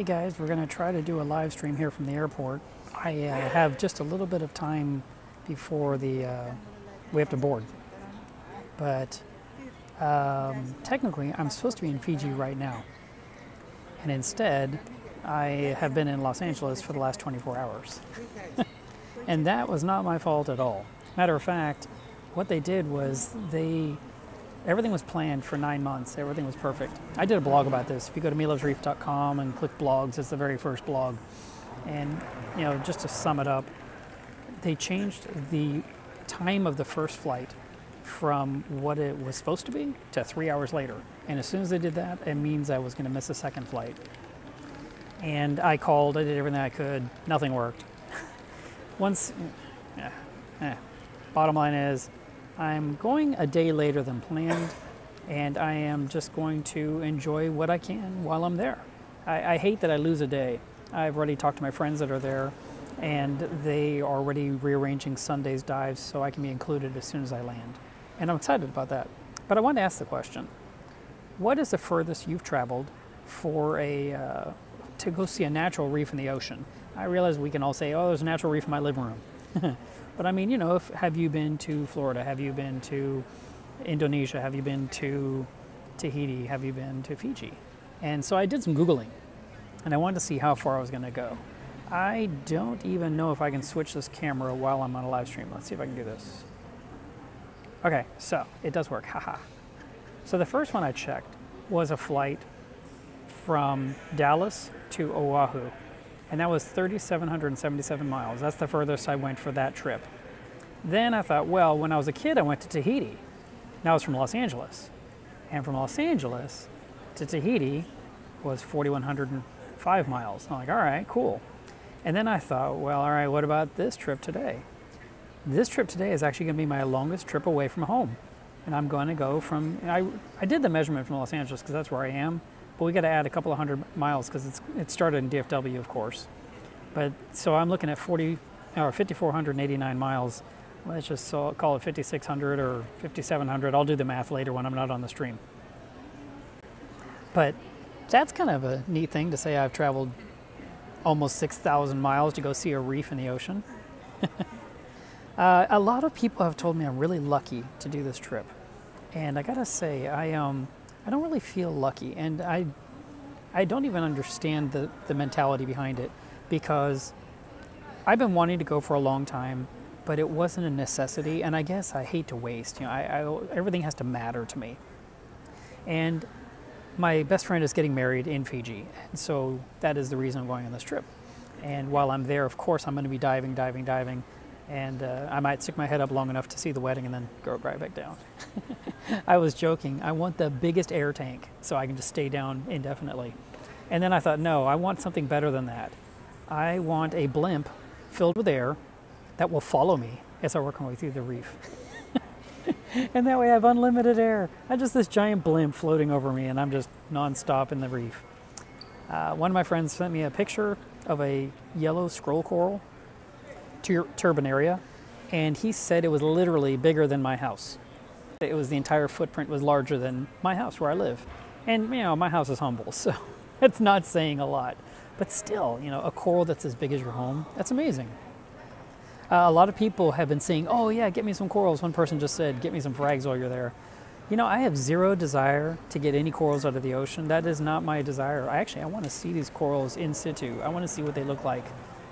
Hey guys, we're going to try to do a live stream here from the airport. I have just a little bit of time before we have to board. But technically, I'm supposed to be in Fiji right now. And instead, I have been in Los Angeles for the last 24 hours. And that was not my fault at all. Matter of fact, what they did was everything was planned for 9 months. Everything was perfect. I did a blog about this. If you go to melevsreef.com and click blogs, it's the very first blog. And, you know, just to sum it up, they changed the time of the first flight from what it was supposed to be to 3 hours later. And as soon as they did that, it means I was going to miss a second flight. And I called, I did everything I could, nothing worked. Bottom line is, I'm going a day later than planned, and I am just going to enjoy what I can while I'm there. I hate that I lose a day. I've already talked to my friends that are there, and they are already rearranging Sunday's dives so I can be included as soon as I land. And I'm excited about that. But I wanted to ask the question, what is the furthest you've traveled for to go see a natural reef in the ocean? I realize we can all say, oh, there's a natural reef in my living room. But I mean, you know, have you been to Florida? Have you been to Indonesia? Have you been to Tahiti? Have you been to Fiji? And so I did some Googling, and I wanted to see how far I was going to go. I don't even know if I can switch this camera while I'm on a live stream. Let's see if I can do this. Okay, so it does work, haha. So the first one I checked was a flight from Dallas to Oahu. And that was 3,777 miles. That's the furthest I went for that trip. Then I thought, well, when I was a kid, I went to Tahiti. Now it's from Los Angeles. And from Los Angeles to Tahiti was 4,105 miles. I'm like, all right, cool. And then I thought, well, all right, what about this trip today? This trip today is actually going to be my longest trip away from home. And I'm going to go from, I did the measurement from Los Angeles because that's where I am. But we got to add a couple of hundred miles because it started in DFW, of course. But so I'm looking at 5,489 miles. Let's just call it 5,600 or 5,700. I'll do the math later when I'm not on the stream. But that's kind of a neat thing to say. I've traveled almost 6,000 miles to go see a reef in the ocean. A lot of people have told me I'm really lucky to do this trip. And I gotta say, I don't really feel lucky, and I don't even understand the mentality behind it, because I've been wanting to go for a long time, but it wasn't a necessity, and I guess I hate to waste. You know, everything has to matter to me. And my best friend is getting married in Fiji, and so that is the reason I'm going on this trip. And while I'm there, of course, I'm going to be diving, and I might stick my head up long enough to see the wedding and then go right back down. I was joking. I want the biggest air tank so I can just stay down indefinitely. And then I thought, no, I want something better than that. I want a blimp filled with air that will follow me as I work my way through the reef. And that way I have unlimited air. I just this giant blimp floating over me, and I'm just nonstop in the reef. One of my friends sent me a picture of a yellow scroll coral turbonaria, and he said it was literally bigger than my house. It was the entire footprint was larger than my house where I live. And, you know, my house is humble, so it's not saying a lot. But still, you know, a coral that's as big as your home, that's amazing. A lot of people have been saying, oh yeah, get me some corals. One person just said, get me some frags while you're there. You know, I have zero desire to get any corals out of the ocean. That is not my desire. I want to see these corals in situ. I want to see what they look like,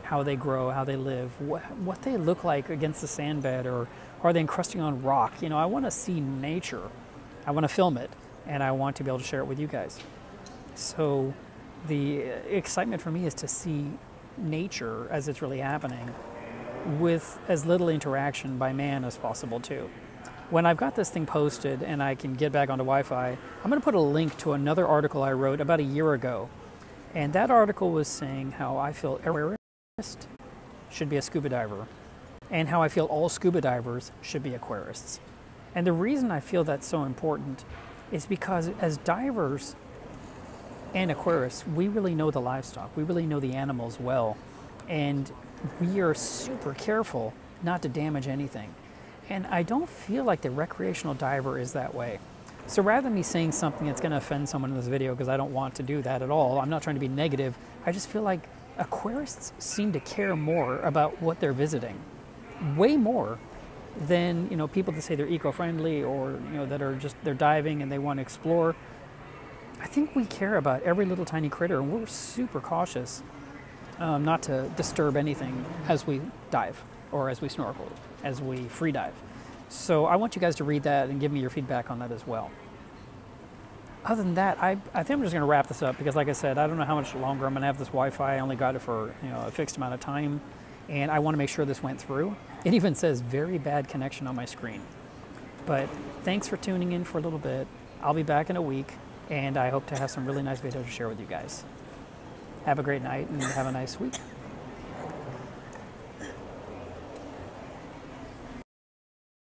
how they grow, how they live, what they look like against the sand bed, or are they encrusting on rock? You know, I want to see nature. I want to film it, and I want to be able to share it with you guys. So the excitement for me is to see nature as it's really happening with as little interaction by man as possible too. When I've got this thing posted and I can get back onto Wi-Fi, I'm going to put a link to another article I wrote about a year ago. And that article was saying how I feel should be a scuba diver, and how I feel all scuba divers should be aquarists. And the reason I feel that's so important is because as divers and aquarists, we really know the livestock, we really know the animals well, and we are super careful not to damage anything. And I don't feel like the recreational diver is that way. So rather than me saying something that's going to offend someone in this video, because I don't want to do that at all, I'm not trying to be negative, I just feel like aquarists seem to care more about what they're visiting. Way more than, you know, people that say they're eco-friendly or, you know, that are just, they're diving and they want to explore. I think we care about every little tiny critter, and we're super cautious not to disturb anything as we dive or as we snorkel, as we free dive. So I want you guys to read that and give me your feedback on that as well. Other than that, I think I'm just going to wrap this up because, like I said, I don't know how much longer I'm going to have this Wi-Fi. I only got it for, you know, a fixed amount of time, and I want to make sure this went through. It even says very bad connection on my screen. But thanks for tuning in for a little bit. I'll be back in a week, and I hope to have some really nice videos to share with you guys. Have a great night and have a nice week.